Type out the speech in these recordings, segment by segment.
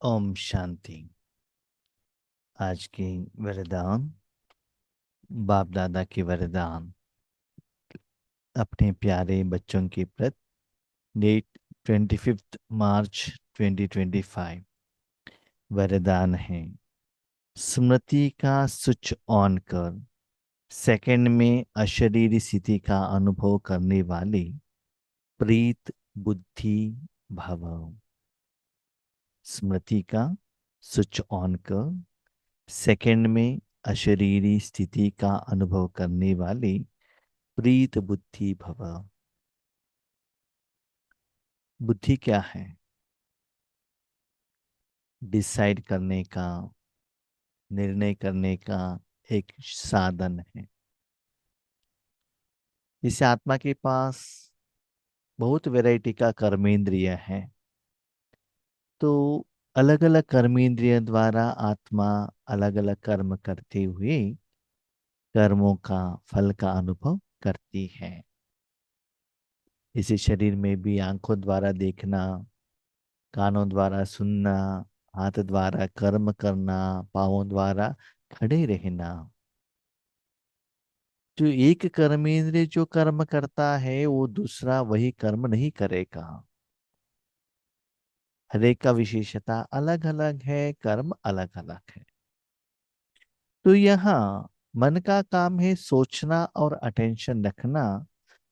ओम शांति। आज की वरदान, बाप दादा की वरदान अपने प्यारे बच्चों के प्रति। डेट 25 मार्च 2025। वरदान है, स्मृति का स्विच ऑन कर सेकंड में अशरीरी स्थिति का अनुभव करने वाली प्रीत बुद्धि भव। स्मृति का स्विच ऑन कर सेकंड में अशरीरी स्थिति का अनुभव करने वाली प्रीत बुद्धि भव। बुद्धि क्या है? डिसाइड करने का, निर्णय करने का एक साधन है। इस आत्मा के पास बहुत वैरायटी का कर्मेंद्रिय है, तो अलग अलग कर्मेंद्रिय द्वारा आत्मा अलग अलग कर्म करते हुए कर्मों का फल का अनुभव करती है। इसी शरीर में भी आंखों द्वारा देखना, कानों द्वारा सुनना, हाथ द्वारा कर्म करना, पांवों द्वारा खड़े रहना। जो एक कर्मेंद्रिय जो कर्म करता है वो दूसरा वही कर्म नहीं करेगा। हर एक का विशेषता अलग अलग है, कर्म अलग अलग है। तो यहाँ मन का काम है सोचना और अटेंशन रखना,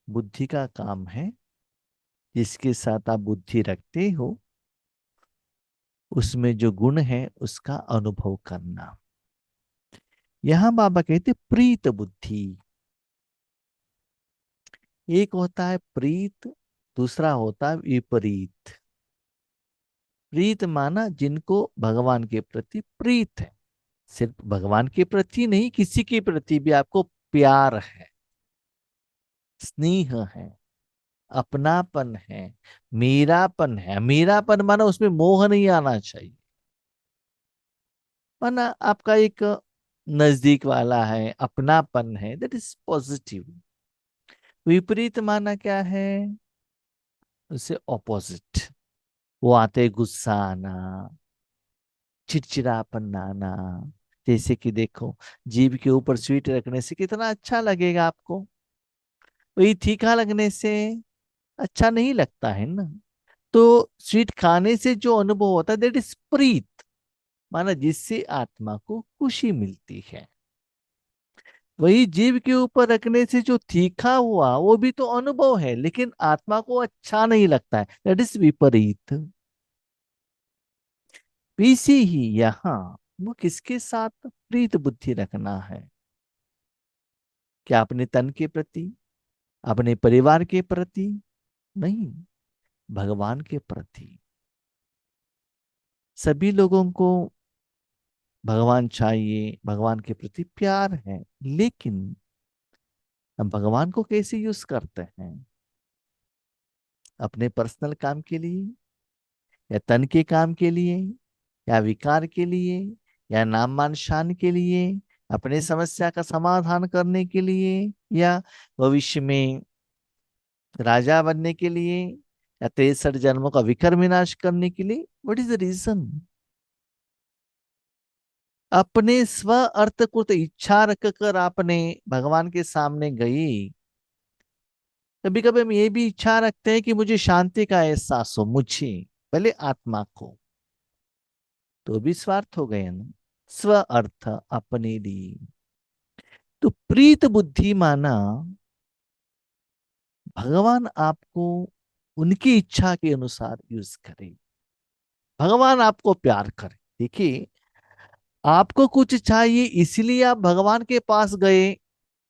बुद्धि का काम है जिसके साथ आप बुद्धि रखते हो उसमें जो गुण है उसका अनुभव करना। यहां बाबा कहते प्रीत बुद्धि। एक होता है प्रीत, दूसरा होता है विपरीत। प्रीत माना जिनको भगवान के प्रति प्रीत है, सिर्फ भगवान के प्रति नहीं, किसी के प्रति भी आपको प्यार है, स्नेह है, अपनापन है, मेरापन है। मेरापन माना उसमें मोह नहीं आना चाहिए, माना आपका एक नजदीक वाला है, अपनापन है, दैट इज पॉजिटिव। विपरीत माना क्या है? उससे ऑपोजिट। वो आते गुस्सा आना, चिड़चिड़ापन आना। जैसे कि देखो, जीभ के ऊपर स्वीट रखने से कितना अच्छा लगेगा आपको, वही तीखा लगने से अच्छा नहीं लगता है ना। तो स्वीट खाने से जो अनुभव होता है दैट इज प्रीत, माना जिससे आत्मा को खुशी मिलती है। वही जीभ के ऊपर रखने से जो तीखा हुआ वो भी तो अनुभव है, लेकिन आत्मा को अच्छा नहीं लगता है, दैट इज विपरीत। वैसे ही यहाँ वो किसके साथ प्रीत बुद्धि रखना है? क्या अपने तन के प्रति, अपने परिवार के प्रति? नहीं, भगवान के प्रति। सभी लोगों को भगवान चाहिए, भगवान के प्रति प्यार है, लेकिन हम भगवान को कैसे यूज करते हैं? अपने पर्सनल काम के लिए, या तन के काम के लिए, या विकार के लिए, या नाम मान शान के लिए, अपने समस्या का समाधान करने के लिए, या भविष्य में राजा बनने के लिए, या 63 जन्मों का विकर्म विनाश करने के लिए? What is the reason? अपने स्व अर्थ कृत इच्छा रखकर आपने भगवान के सामने गई। कभी कभी हम ये भी इच्छा रखते हैं कि मुझे शांति का एहसास हो, मुझे, भले आत्मा को, तो भी स्वार्थ हो गए ना। स्व अर्थ अपने लिए। तो प्रीत बुद्धि माना भगवान आपको उनकी इच्छा के अनुसार यूज करे, भगवान आपको प्यार करे। देखिए, आपको कुछ चाहिए इसलिए आप भगवान के पास गए,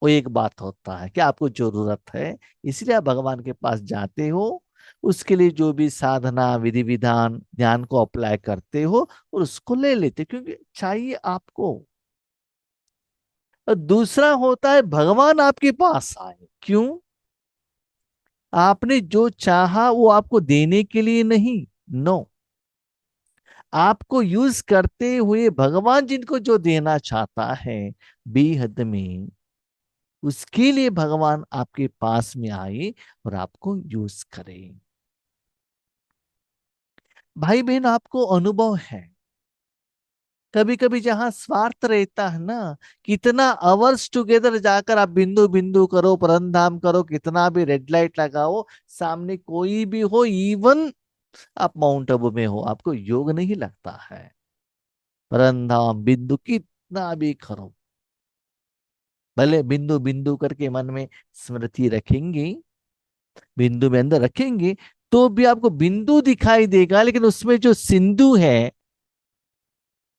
वो एक बात होता है कि आपको जरूरत है इसलिए आप भगवान के पास जाते हो, उसके लिए जो भी साधना विधि विधान ज्ञान को अप्लाई करते हो और उसको ले लेते क्योंकि चाहिए आपको। और दूसरा होता है भगवान आपके पास आए, क्यों? आपने जो चाहा वो आपको देने के लिए नहीं, नो, आपको यूज करते हुए भगवान जिनको जो देना चाहता है बेहद में, उसके लिए भगवान आपके पास में आए और आपको यूज करे। भाई बहन आपको अनुभव है, कभी कभी जहां स्वार्थ रहता है ना, कितना आवर्स टुगेदर जाकर आप बिंदु बिंदु करो, परंधाम करो, कितना भी रेड लाइट लगाओ, सामने कोई भी हो, इवन आप माउंट आबू में हो, आपको योग नहीं लगता है। परंधाम बिंदु कितना भी करो, भले बिंदु बिंदु करके मन में स्मृति रखेंगे, बिंदु में अंदर रखेंगे, तो भी आपको बिंदु दिखाई देगा, लेकिन उसमें जो सिंधु है,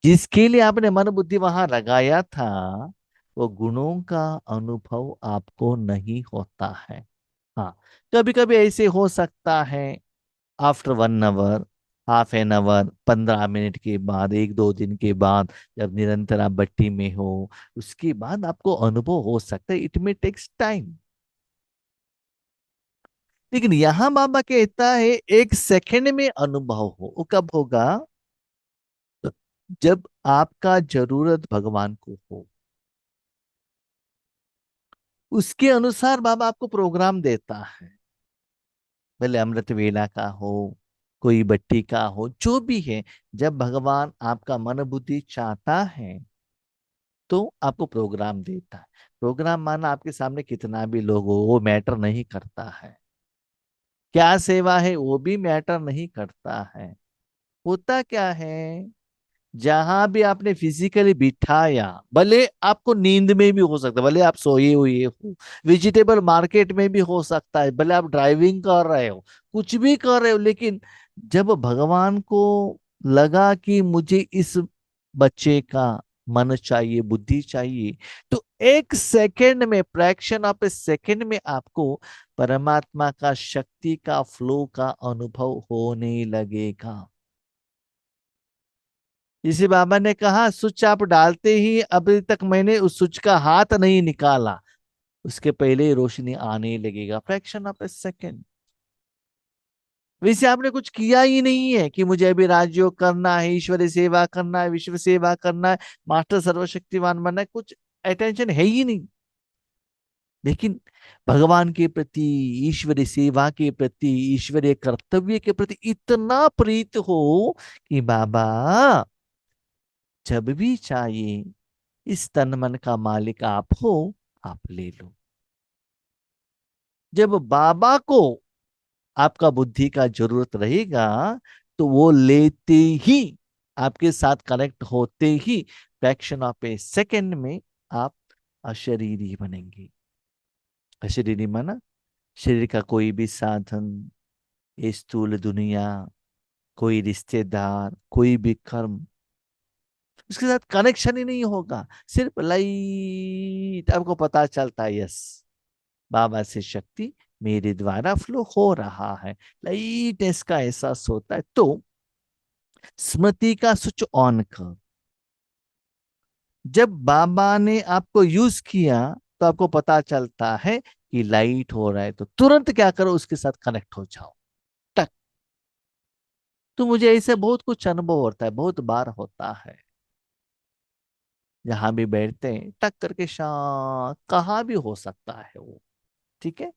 जिसके लिए आपने मन बुद्धि वहां लगाया था, वो गुणों का अनुभव आपको नहीं होता है। हाँ, कभी कभी ऐसे हो सकता है, आफ्टर 1 आवर, ½ 15 मिनट के बाद, 1 2 दिन के बाद, जब निरंतर आप भट्टी में हो, उसके बाद आपको अनुभव हो सकता है। It may takes time. लेकिन यहां बाबा कहता है 1 सेकंड में अनुभव हो। वो कब होगा? जब आपका जरूरत भगवान को हो, उसके अनुसार बाबा आपको प्रोग्राम देता है। भले अमृत वेला का हो, कोई बट्टी का हो, जो भी है, जब भगवान आपका मन बुद्धि चाहता है, तो आपको प्रोग्राम देता है। प्रोग्राम माना आपके सामने कितना भी लोग हो, वो मैटर नहीं करता है। क्या सेवा है वो भी मैटर नहीं करता है। होता क्या है, जहां भी आपने फिजिकली बिठाया, भले आपको नींद में भी हो सकता है, भले आप सोए हुए हो, वेजिटेबल मार्केट में भी हो सकता है, भले आप ड्राइविंग कर रहे हो, कुछ भी कर रहे हो, लेकिन जब भगवान को लगा कि मुझे इस बच्चे का मन चाहिए, बुद्धि चाहिए, तो 1 सेकंड में, फ्रैक्शन ऑफ ए सेकंड में आपको परमात्मा का शक्ति का फ्लो का अनुभव होने लगेगा। जिसे बाबा ने कहा, स्विच आप डालते ही, अभी तक मैंने उस स्विच का हाथ नहीं निकाला, उसके पहले ही रोशनी आने लगेगा, फ्रैक्शन ऑफ ए सेकेंड। वैसे आपने कुछ किया ही नहीं है कि मुझे अभी राजयोग करना है, ईश्वरी सेवा करना है, विश्व सेवा करना है, मास्टर सर्वशक्तिमान बनना है, कुछ अटेंशन है ही नहीं। लेकिन भगवान के प्रति, ईश्वरीय सेवा के प्रति, ईश्वरीय कर्तव्य के प्रति इतना प्रीत हो कि बाबा जब भी चाहिए, इस तन मन का मालिक आप हो, आप ले लो। जब बाबा को आपका बुद्धि का जरूरत रहेगा, तो वो लेते ही, आपके साथ कनेक्ट होते ही, फ्रैक्शन ऑफ ए सेकेंड में आप अशरीरी बनेंगे। अशरीरी माना शरीर का कोई भी साधन, ये स्थूल दुनिया, कोई रिश्तेदार, कोई भी कर्म, उसके साथ कनेक्शन ही नहीं होगा। सिर्फ लाइट आपको पता चलता है, यस, बाबा से शक्ति मेरे द्वारा फ्लो हो रहा है, लाइटनेस का एहसास होता है। तो स्मृति का स्विच ऑन कर, जब बाबा ने आपको यूज किया, तो आपको पता चलता है कि लाइट हो रहा है, तो तुरंत क्या करो, उसके साथ कनेक्ट हो जाओ, टक। तो मुझे ऐसे बहुत कुछ अनुभव होता है, बहुत बार होता है, जहां भी बैठते हैं, टक करके शांत, कहाँ भी हो सकता है वो, ठीक है।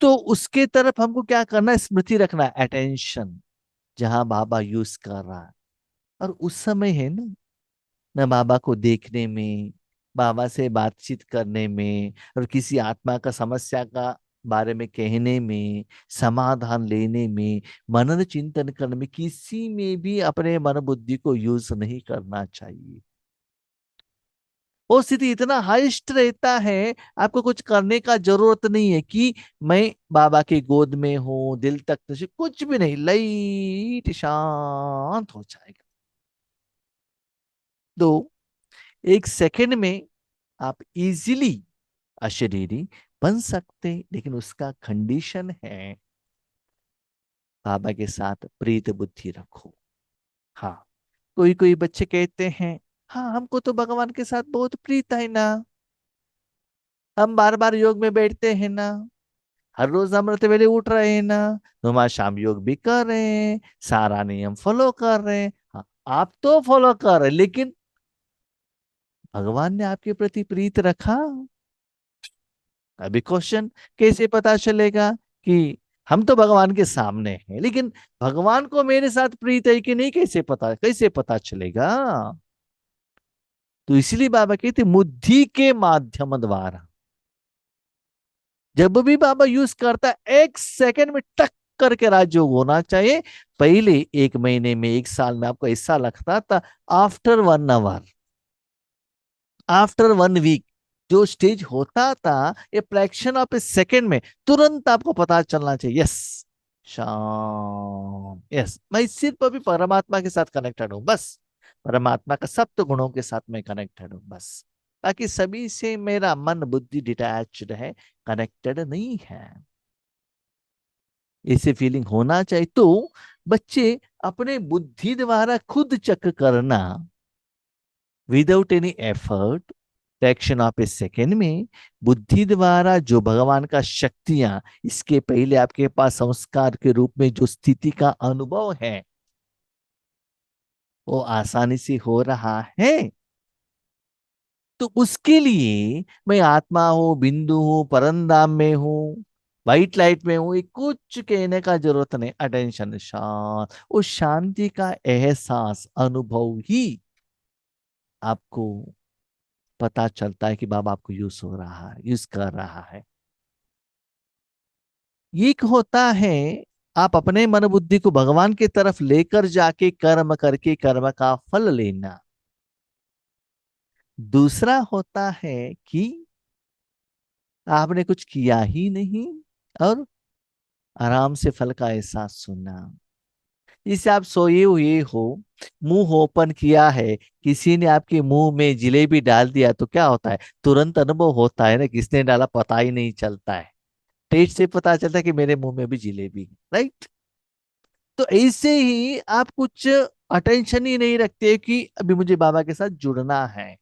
तो उसके तरफ हमको क्या करना है, स्मृति रखना है, अटेंशन, जहां बाबा यूज कर रहा है। और उस समय है ना, मैं बाबा को देखने में, बाबा से बातचीत करने में, और किसी आत्मा का समस्या का बारे में कहने में, समाधान लेने में, मनन चिंतन करने में, किसी में भी अपने मन बुद्धि को यूज नहीं करना चाहिए। वो स्थिति इतना हाइस्ट रहता है, आपको कुछ करने का जरूरत नहीं है कि मैं बाबा की गोद में हूं, दिल तक नशे, कुछ भी नहीं, लाइट शांत हो जाएगा। तो 1 सेकंड में आप इजीली अशरीरी बन सकते हैं, लेकिन उसका कंडीशन है, बाबा के साथ प्रीत बुद्धि रखो। हाँ, कोई कोई बच्चे कहते हैं, हाँ हमको तो भगवान के साथ बहुत प्रीत है ना, हम बार बार योग में बैठते हैं ना, हर रोज अमृत वेले उठ रहे हैं ना, तुम आज शाम योग भी कर रहे हैं, सारा नियम फॉलो कर रहे हैं। हाँ, आप तो फॉलो कर रहे हैं, लेकिन भगवान ने आपके प्रति प्रीत रखा? अभी क्वेश्चन कैसे पता चलेगा कि हम तो भगवान के सामने हैं, लेकिन भगवान को मेरे साथ प्रीत है कि नहीं, कैसे पता चलेगा? तो इसलिए बाबा कहते बुद्धि के माध्यम द्वारा। जब भी बाबा यूज करता है, 1 सेकंड में टक करके राजयोग होना चाहिए। पहले 1 महीने में, 1 साल में आपको ऐसा लगता था, आफ्टर 1 आवर, आफ्टर 1 वीक जो स्टेज होता था, ये फ्रैक्शन ऑफ ए सेकेंड में तुरंत आपको पता चलना चाहिए, यस, शाम, यस, मैं सिर्फ अभी परमात्मा के साथ कनेक्टेड हूं बस। परमात्मा का सप्त गुणों के साथ मैं कनेक्टेड हूं बस। ताकि सभी से मेरा मन बुद्धि डिटैच्ड है, कनेक्टेड नहीं है। ऐसे फीलिंग होना चाहिए। तो बच्चे अपने बुद्धि द्वारा खुद चेक करना, without any effort, fraction of A second में, बुद्धि द्वारा जो भगवान का शक्तियां, इसके पहले आपके पास संस्कार के रूप में जो स्थिति का अनुभव है, वो आसानी से हो रहा है। तो उसके लिए मैं आत्मा हूं, बिंदु हूं, परंधाम में हूं, व्हाइट लाइट में हूं, ये कुछ कहने का जरूरत नहीं। अटेंशन, शांत, उस शांति का एहसास, अनुभव ही आपको पता चलता है कि बाबा आपको यूज हो रहा है, यूज कर रहा है। एक होता है आप अपने मन बुद्धि को भगवान की तरफ लेकर जाके कर्म करके कर्म का फल लेना। दूसरा होता है कि आपने कुछ किया ही नहीं और आराम से फल का एहसास सुनना। जिसे आप सोए हुए हो, मुंह ओपन किया है, किसी ने आपके मुंह में जिलेबी डाल दिया तो क्या होता है? तुरंत अनुभव होता है ना, किसने डाला पता ही नहीं चलता है। टेस्ट से पता चलता है कि मेरे मुंह में भी जिलेबी है, राइट? तो ऐसे ही आप कुछ अटेंशन ही नहीं रखते कि अभी मुझे बाबा के साथ जुड़ना है।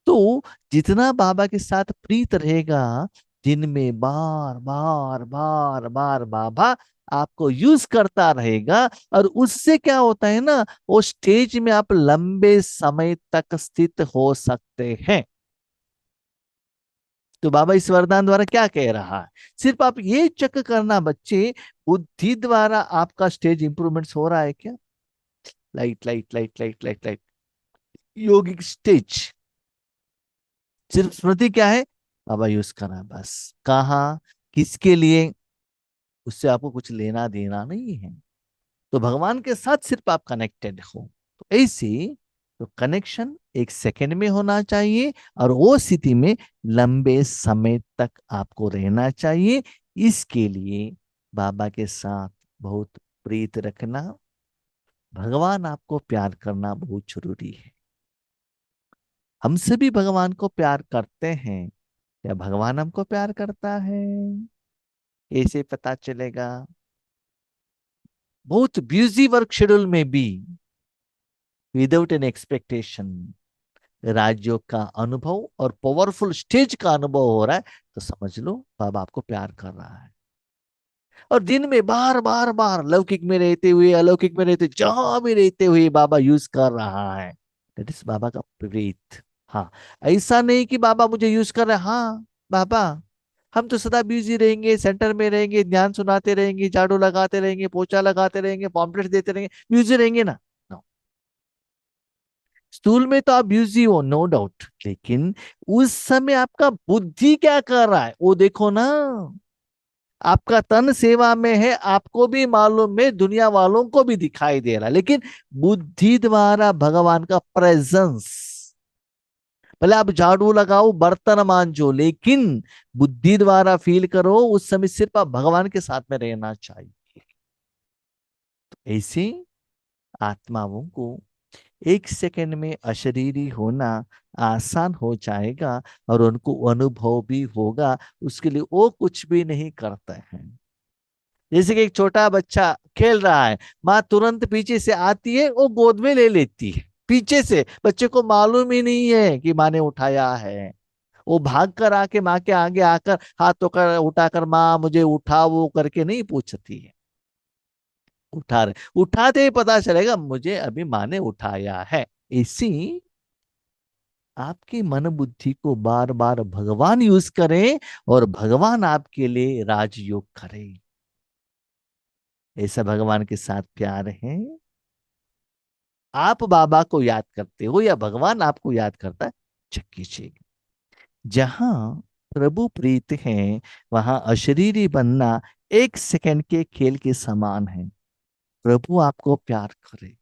तो जितना बाबा के साथ प्रीत रहेगा, दिन में बार बार बार बार बाबा आपको यूज करता रहेगा, और उससे क्या होता है ना, वो स्टेज में आप लंबे समय तक स्थित हो सकते हैं। तो बाबा इस वरदान द्वारा क्या कह रहा है? सिर्फ आप ये चेक करना बच्चे, बुद्धि द्वारा आपका स्टेज इंप्रूवमेंट्स हो रहा है क्या? Light light light light light light, योगिक स्टेज। सिर्फ स्मृति क्या है? बाबा यूज करना है बस। कहा, किसके लिए? उससे आपको कुछ लेना देना नहीं है। तो भगवान के साथ सिर्फ आप कनेक्टेड हो। तो ऐसी, तो कनेक्शन 1 सेकेंड में होना चाहिए, और वो स्थिति में लंबे समय तक आपको रहना चाहिए। इसके लिए बाबा के साथ बहुत प्रीत रखना, भगवान आपको प्यार करना बहुत जरूरी है। हम सभी भगवान को प्यार करते हैं या भगवान हमको प्यार करता है, ऐसे पता चलेगा। बहुत बिजी वर्क शेड्यूल में भी, विदाउट एन एक्सपेक्टेशन, राजयोग का अनुभव और पावरफुल स्टेज का अनुभव हो रहा है, तो समझ लो बाबा आपको प्यार कर रहा है। और दिन में बार बार बार लौकिक में रहते हुए, अलौकिक में रहते, जहां भी रहते हुए बाबा यूज कर रहा है। दैट इज बाबा का प्रीत। हाँ, ऐसा नहीं कि बाबा मुझे यूज कर रहे हैं। हाँ बाबा, हम तो सदा बिजी रहेंगे, सेंटर में रहेंगे, ध्यान सुनाते रहेंगे, झाड़ू लगाते रहेंगे, पोछा लगाते रहेंगे, पॉम्पलेट देते रहेंगे, बिजी रहेंगे ना। No. स्कूल में तो आप बिजी हो, नो डाउट, लेकिन उस समय आपका बुद्धि क्या कर रहा है वो देखो ना। आपका तन सेवा में है, आपको भी मालूम है, दुनिया वालों को भी दिखाई दे रहा है, लेकिन बुद्धि द्वारा भगवान का प्रेजेंस। भले आप झाड़ू लगाओ, बर्तन मांजो, लेकिन बुद्धि द्वारा फील करो, उस समय सिर्फ आप भगवान के साथ में रहना चाहिए। ऐसे आत्माओं को 1 सेकेंड में अशरीरी होना आसान हो जाएगा, और उनको अनुभव भी होगा। उसके लिए वो कुछ भी नहीं करते हैं। जैसे कि एक छोटा बच्चा खेल रहा है, माँ तुरंत पीछे से आती है, वो गोद में ले लेती है पीछे से, बच्चे को मालूम ही नहीं है कि माँ ने उठाया है। वो भाग कर आके माँ के आगे आकर हाथ तो कर उठाकर, माँ मुझे उठा, वो करके नहीं पूछती है। उठा रहे, उठाते ही पता चलेगा मुझे अभी माँ ने उठाया है। इसी आपकी मन बुद्धि को बार बार भगवान यूज करें और भगवान आपके लिए राजयोग करे। ऐसा भगवान के साथ प्यार है। आप बाबा को याद करते हो या भगवान आपको याद करता है, चेक कीजिएगा। जहां प्रभु प्रीत है वहां अशरीरी बनना एक सेकंड के खेल के समान है। प्रभु आपको प्यार करे।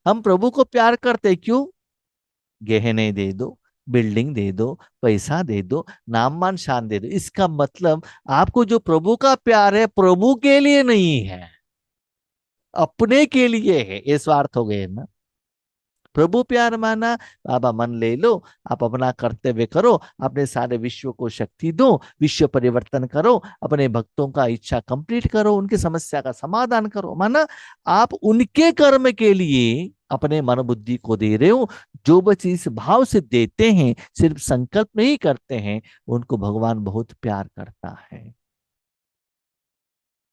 हम प्रभु को प्यार करते क्यों? गहने दे दो, बिल्डिंग दे दो, पैसा दे दो, नाम मान शान दे दो, इसका मतलब आपको जो प्रभु का प्यार है प्रभु के लिए नहीं है, अपने के लिए है। ये स्वार्थ हो गए ना। प्रभु प्यार माना, बाबा मन ले लो, आप अपना कर्तव्य करो, अपने सारे विश्व को शक्ति दो, विश्व परिवर्तन करो, अपने भक्तों का इच्छा कंप्लीट करो, उनकी समस्या का समाधान करो। माना आप उनके कर्म के लिए अपने मन बुद्धि को दे रहे हो। जो बच्चे इस भाव से देते हैं, सिर्फ संकल्प नहीं करते हैं, उनको भगवान बहुत प्यार करता है।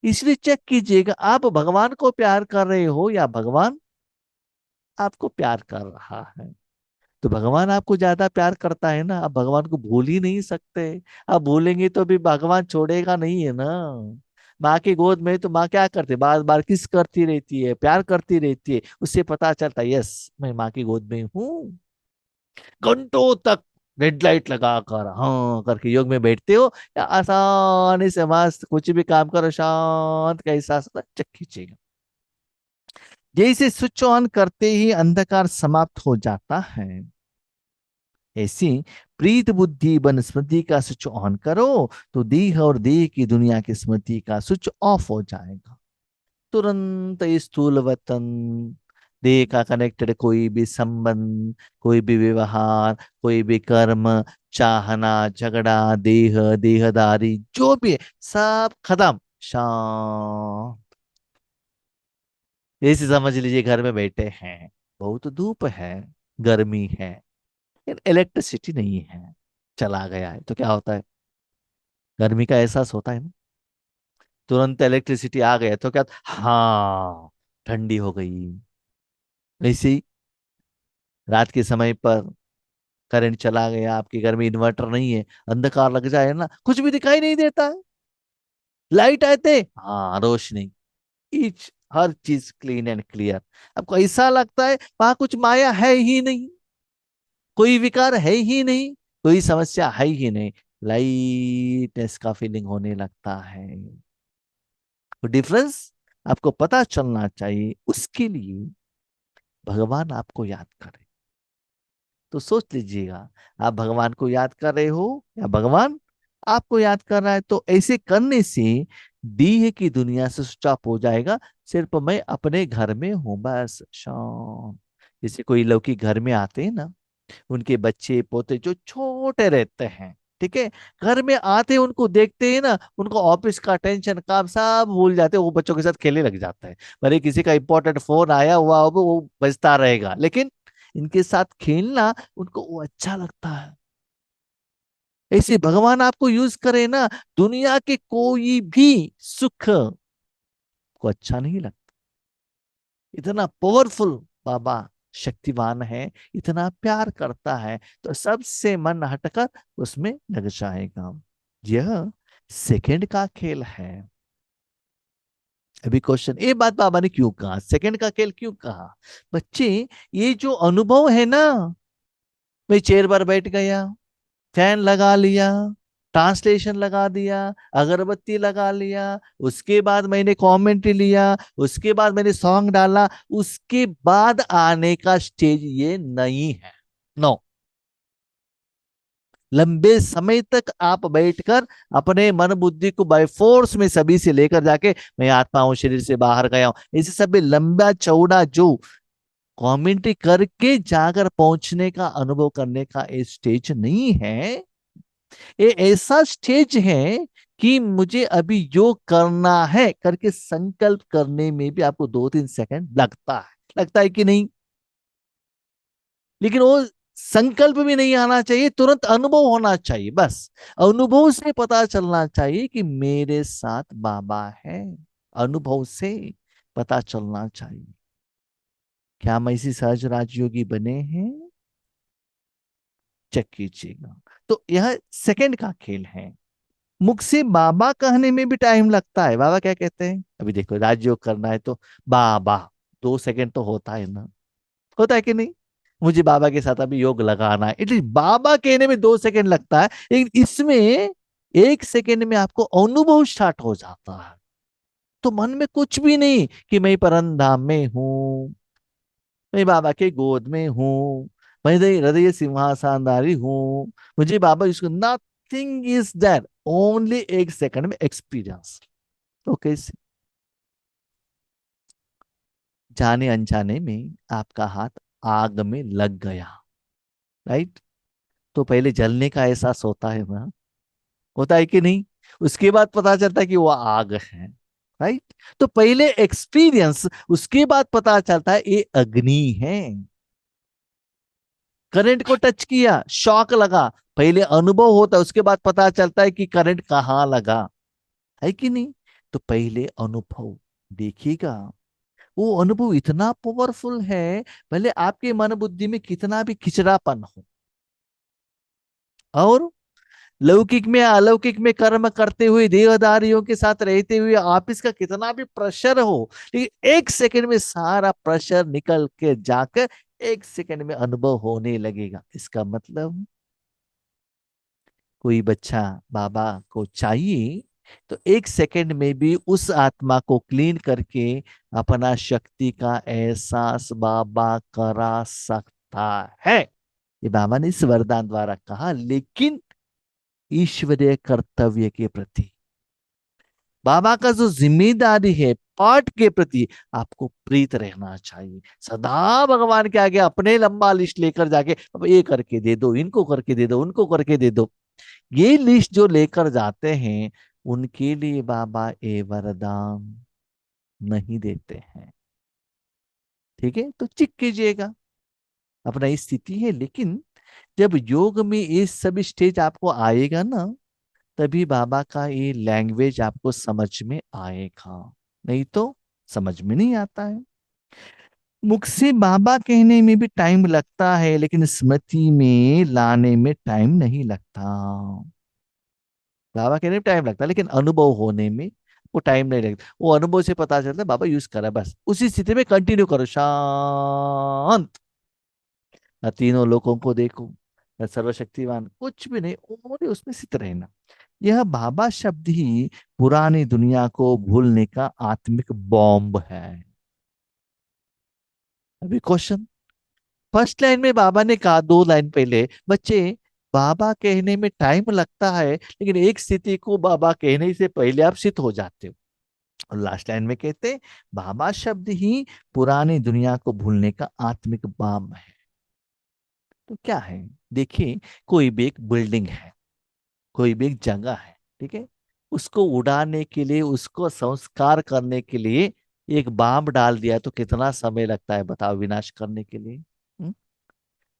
इसलिए चेक कीजिएगा, आप भगवान को प्यार कर रहे हो या भगवान आपको प्यार कर रहा है। तो भगवान आपको ज्यादा प्यार करता है ना, आप भगवान को भूल ही नहीं सकते। आप भूलेंगे तो भी भगवान छोड़ेगा नहीं है ना। माँ की गोद में तो माँ क्या करती, बार बार किस करती रहती है, प्यार करती रहती है, उससे पता चलता है यस मैं माँ की गोद में हूँ। घंटों तक रेड लाइट लगा कर हाँ करके योग में बैठते हो, या आसानी से मस्त कुछ भी काम करो, शांत कैसा चक खींचेगा। जैसे स्विच ऑन करते ही अंधकार समाप्त हो जाता है, ऐसी प्रीत बुद्धि बन स्मृति का स्विच ऑन करो तो देह और देह की दुनिया की स्मृति का स्विच ऑफ हो जाएगा। तुरंत इस स्थूल वतन देह का कनेक्टेड कोई भी संबंध, कोई भी व्यवहार, कोई भी कर्म, चाहना, झगड़ा, देह, देहदारी, जो भी है सब खत्म, शांत। जैसे समझ लीजिए घर में बैठे हैं, बहुत धूप है, गर्मी है, इलेक्ट्रिसिटी नहीं है, चला गया है तो क्या होता है, गर्मी का एहसास होता है ना। तुरंत इलेक्ट्रिसिटी आ गया तो क्या, हाँ ठंडी हो गई। वैसे ही रात के समय पर करंट चला गया, आपके घर में इन्वर्टर नहीं है, अंधकार लग जाए ना, कुछ भी दिखाई नहीं देता है। लाइट आते, हाँ रोशनी, ईच हर चीज क्लीन एंड क्लियर। आपको ऐसा लगता है वहां कुछ माया है ही नहीं, कोई विकार है ही नहीं, कोई समस्या है ही नहीं, लाइटनेस का फीलिंग होने लगता है। तो डिफरेंस आपको पता चलना चाहिए, उसके लिए भगवान आपको याद करे। तो सोच लीजिएगा, आप भगवान को याद कर रहे हो या भगवान आपको याद कर रहा है। तो ऐसे करने से देह की दुनिया से स्विच ऑफ हो जाएगा, सिर्फ मैं अपने घर में हूं बस, शांत। जैसे कोई लौकिक घर में आते हैं ना, उनके बच्चे पोते जो छोटे रहते हैं, ठीक है, घर में आते हैं उनको देखते हैं ना, उनको ऑफिस का टेंशन काम सब भूल जाते हैं, वो बच्चों के साथ खेलने लग जाता है। भले किसी का इंपॉर्टेंट फोन आया हुआ हो वो बजता रहेगा, लेकिन इनके साथ खेलना उनको वो अच्छा लगता है। ऐसे भगवान आपको यूज करे ना, दुनिया के कोई भी सुख को अच्छा नहीं लगता। इतना पावरफुल बाबा शक्तिवान है, इतना प्यार करता है, तो सबसे मन हटकर उसमें लग जाएगा। यह सेकंड का खेल है। अभी क्वेश्चन, ये बात बाबा ने क्यों कहा, सेकंड का खेल क्यों कहा? बच्चे, ये जो अनुभव है ना, मैं चेयर पर बैठ गया, फैन लगा लिया, ट्रांसलेशन लगा दिया, अगरबत्ती लगा लिया, उसके बाद मैंने कमेंट्री लिया, उसके बाद मैंने सॉन्ग डाला, उसके बाद आने का स्टेज ये नहीं है। नो, लंबे समय तक आप बैठकर अपने मन बुद्धि को बाय फोर्स में सभी से लेकर जाके मैं आत्मा हूं शरीर से बाहर गया हूं, इसे सब लंबा चौड़ा जो कमेंट्री करके जाकर पहुंचने का अनुभव करने का एक स्टेज नहीं है। ये ऐसा स्टेज है कि मुझे अभी योग करना है करके संकल्प करने में भी आपको 2-3 सेकंड लगता है कि नहीं? लेकिन वो संकल्प भी नहीं आना चाहिए, तुरंत अनुभव होना चाहिए बस। अनुभव से पता चलना चाहिए कि मेरे साथ बाबा है। अनुभव से पता चलना चाहिए। क्या हम इसी सहज राजयोगी बने हैं? चेक कीजिएगा। तो यह सेकंड का खेल है। मुख से बाबा कहने में भी टाइम लगता है। बाबा क्या कहते हैं? अभी देखो, राजयोग करना है तो बाबा, 2 सेकंड तो होता है ना, होता है कि नहीं? मुझे बाबा के साथ अभी योग लगाना है, इसलिए बाबा कहने में 2 सेकंड लगता है, लेकिन इसमें 1 सेकंड में आपको अनुभव स्टार्ट हो जाता है। तो मन में कुछ भी नहीं कि मैं परम में हूं, मैं बाबा के गोद में हूँ, मैं हृदय हृदय सिंहासनधारी हूँ, मुझे बाबा इसको, nothing is there, only 1 second में एक्सपीरियंस। ओके, जाने अनजाने में आपका हाथ आग में लग गया, राइट? तो पहले जलने का एहसास होता है ना, होता है कि नहीं? उसके बाद पता चलता है कि वो आग है, राइट? तो पहले एक्सपीरियंस, उसके बाद पता चलता है ये अग्नि है। करंट को टच किया, शॉक लगा, पहले अनुभव होता है, उसके बाद पता चलता है कि करंट कहाँ लगा, है कि नहीं? तो पहले अनुभव देखिएगा, वो अनुभव इतना पावरफुल है, भले आपके मन बुद्धि में कितना भी खिचड़ापन हो, और लौकिक में अलौकिक में कर्म करते हुए देहधारियों के साथ रहते हुए आप इसका कितना भी प्रेशर हो, लेकिन 1 सेकंड में सारा प्रेशर निकल के जाकर 1 सेकंड में अनुभव होने लगेगा। इसका मतलब कोई बच्चा बाबा को चाहिए तो 1 सेकंड में भी उस आत्मा को क्लीन करके अपना शक्ति का एहसास बाबा करा सकता है। ये बाबा ने इस वरदान द्वारा कहा, लेकिन ईश्वरीय कर्तव्य के प्रति, बाबा का जो जिम्मेदारी है पाठ के प्रति, आपको प्रीत रहना चाहिए। सदा भगवान के आगे अपने लंबा लिस्ट लेकर जाके, अब ये करके दे दो, इनको करके दे दो, उनको करके दे दो, ये लिस्ट जो लेकर जाते हैं, उनके लिए बाबा ये वरदान नहीं देते हैं। ठीक है, तो चेक कीजिएगा, अपना ये स्थिति है। लेकिन जब योग में ये सब स्टेज आपको आएगा ना, तभी बाबा का ये लैंग्वेज आपको समझ में आएगा, नहीं तो समझ में नहीं आता है। मुख से बाबा कहने में भी टाइम लगता है, लेकिन स्मृति में लाने में टाइम नहीं लगता। बाबा कहने में टाइम लगता है, लेकिन अनुभव होने में वो टाइम नहीं लगता। वो अनुभव से पता चलता है बाबा यूज करा, बस उसी स्थिति में कंटिन्यू करो, शांत, न तीनों लोगों को देखो, न सर्वशक्तिमान, कुछ भी नहीं, और उसमें स्थित रहना। यह बाबा शब्द ही पुरानी दुनिया को भूलने का आत्मिक बॉम्ब है। अभी क्वेश्चन, फर्स्ट लाइन में बाबा ने कहा, 2 लाइन पहले, बच्चे बाबा कहने में टाइम लगता है, लेकिन एक स्थिति को बाबा कहने से पहले आप सिद्ध हो जाते हो। और लास्ट लाइन में कहते, बाबा शब्द ही पुरानी दुनिया को भूलने का आत्मिक बाम है। तो क्या है? देखिए, कोई भी एक बिल्डिंग है, कोई भी एक जगह है, ठीक है, उसको उड़ाने के लिए, उसको संस्कार करने के लिए एक बाम डाल दिया तो कितना समय लगता है बताओ, विनाश करने के लिए?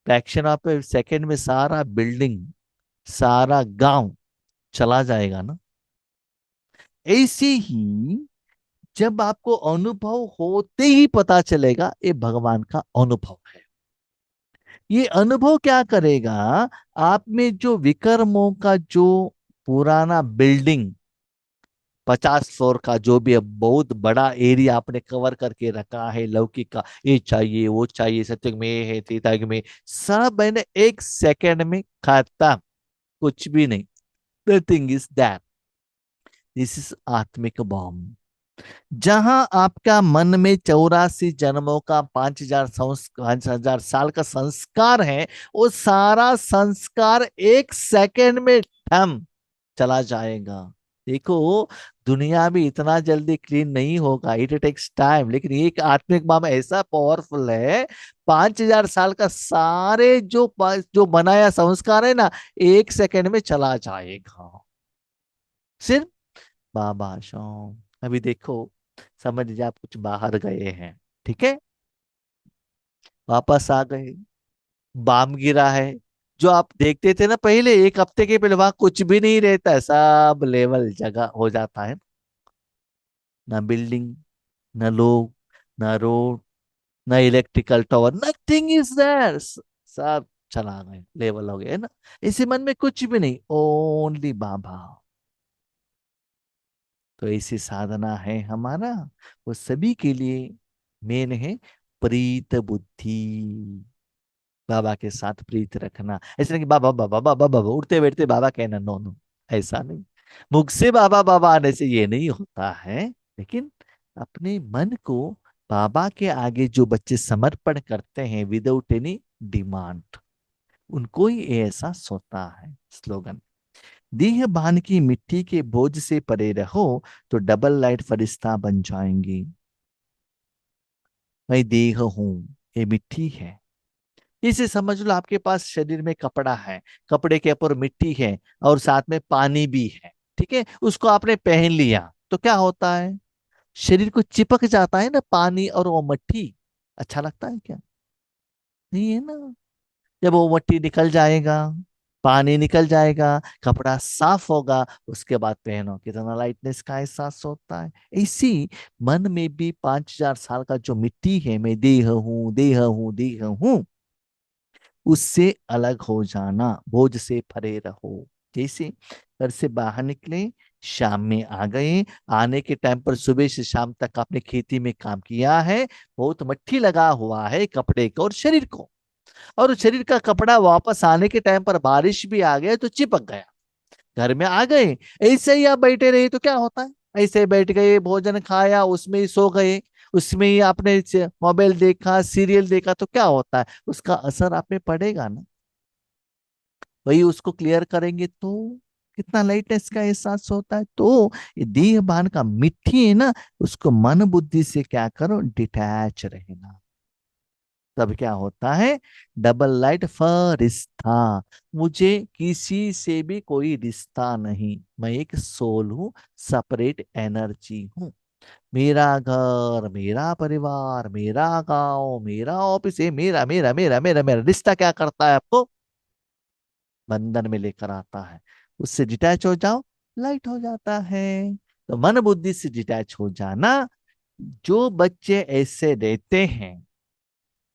फ्रैक्शन ऑफ ए सेकेंड में सारा बिल्डिंग, सारा गांव चला जाएगा ना। ऐसे ही जब आपको अनुभव होते ही पता चलेगा ये भगवान का अनुभव है। ये अनुभव क्या करेगा? आप में जो विकर्मों का जो पुराना बिल्डिंग, 50 फ्लोर का जो भी, अब बहुत बड़ा एरिया आपने कवर करके रखा है लौकिक का, ये चाहिए वो चाहिए, सत्युग में ये है, त्रेतायुग में, सब मैंने 1 सेकंड में खत्म, कुछ भी नहीं। Nothing is that, this is आत्मिक बॉम्ब। जहां आपका मन में 84 जन्मों का 5,000 साल का संस्कार है, वो सारा संस्कार 1 सेकंड में ठम चला जाएगा। देखो, दुनिया भी इतना जल्दी क्लीन नहीं होगा, इट टेक्स टाइम, लेकिन एक आत्मिक माम ऐसा पावरफुल है, 5,000 साल का सारे जो बनाया संस्कार है ना, 1 सेकंड में चला जाएगा। सिर्फ बाबा शाम। अभी देखो, समझ लीजिए आप कुछ बाहर गए हैं, ठीक है, वापस आ गए, बाम गिरा है, जो आप देखते थे ना पहले, 1 हफ्ते के पहले, वहां कुछ भी नहीं रहता है, सब लेवल जगह हो जाता है। ना बिल्डिंग, ना लोग, ना रोड, ना electrical tower, nothing is there, सब चला गए, लेवल हो गया है ना। इसी मन में कुछ भी नहीं, ओनली बाबा। तो ऐसी साधना है हमारा, वो सभी के लिए मेन है, प्रीत बुद्धि। बाबा के साथ प्रीत रखना, ऐसा नहीं कि बाबा बाबा बाबा बाबा उठते बैठते बाबा कहना, नो नो, ऐसा नहीं। मुख से बाबा बाबा आने से ये नहीं होता है, लेकिन अपने मन को बाबा के आगे जो बच्चे समर्पण करते हैं विदाउट एनी डिमांड, उनको ही ये एहसास होता है। स्लोगन, देह बांध की मिट्टी के बोझ से परे रहो, तो डबल लाइट फरिश्ता बन जाएंगी। मैं देह हूं, ये मिट्टी है। इसे समझ लो, आपके पास शरीर में कपड़ा है, कपड़े के ऊपर मिट्टी है, और साथ में पानी भी है, ठीक है। उसको आपने पहन लिया तो क्या होता है, शरीर को चिपक जाता है ना पानी और वो मट्टी। अच्छा लगता है क्या? नहीं है ना। जब वो मट्टी निकल जाएगा, पानी निकल जाएगा, कपड़ा साफ होगा, उसके बाद पहनो, कितना लाइटनेस का एहसास होता है। इसी मन में भी 5,000 साल का जो मिट्टी है, मैं देह हूं देह हूं देह हूं, उससे अलग हो जाना, बोझ से परे रहो। जैसे घर से बाहर निकले, शाम में आ गए, आने के टाइम पर सुबह से शाम तक आपने खेती में काम किया है, बहुत मट्टी लगा हुआ है कपड़े को और शरीर को, और उस शरीर का कपड़ा वापस आने के टाइम पर बारिश भी आ गया तो चिपक गया। घर में आ गए, ऐसे ही आप बैठे रहे तो क्या होता है, ऐसे ही बैठ गए, भोजन खाया, उसमें ही सो गए, उसमें ही आपने मोबाइल देखा, सीरियल देखा, तो क्या होता है, उसका असर आप में पड़ेगा ना। वही उसको क्लियर करेंगे तो कितना लाइटनेस का एहसास होता है। तो ये देह भान का मिट्टी है ना, उसको मन बुद्धि से क्या करो, डिटैच रहना। तब क्या होता है, डबल लाइट फरिश्ता। मुझे किसी से भी कोई रिश्ता नहीं, मैं एक सोल हूं, सेपरेट एनर्जी हूं। मेरा घर, मेरा परिवार, मेरा गांव, मेरा ऑफिस, ये मेरा मेरा मेरा मेरा मेरा रिश्ता क्या करता है आपको, बंधन में लेकर आता है। उससे डिटैच हो जाओ, लाइट हो जाता है। तो मन बुद्धि से डिटैच हो जाना। जो बच्चे ऐसे रहते हैं,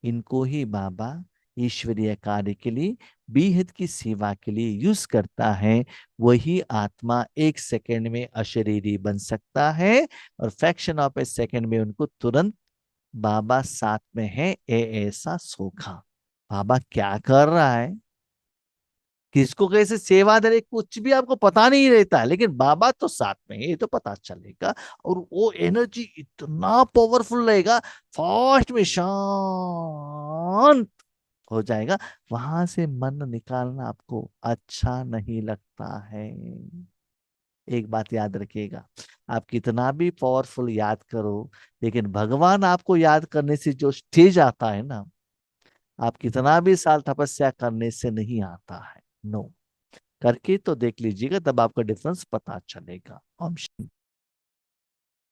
इनको ही बाबा ईश्वरीय कार्य के लिए, बेहद की सेवा के लिए यूज करता है। वही आत्मा 1 सेकंड में अशरीरी बन सकता है, और फ्रैक्शन ऑफ ए सेकंड में उनको तुरंत बाबा साथ में है, ऐसा सोखा। बाबा क्या कर रहा है, किसको कैसे सेवा दे रहे, कुछ भी आपको पता नहीं रहता है, लेकिन बाबा तो साथ में है, ये तो पता चलेगा। और वो एनर्जी इतना पावरफुल रहेगा, फास्ट में शांत हो जाएगा। वहां से मन निकालना आपको अच्छा नहीं लगता है। एक बात याद रखिएगा, आप कितना भी पावरफुल याद करो, लेकिन भगवान आपको याद करने से जो स्टेज आता है ना, आप कितना भी साल तपस्या करने से नहीं आता है। नो, करके तो देख लीजिएगा, तब आपका डिफरेंस पता चलेगा। ओम शांति।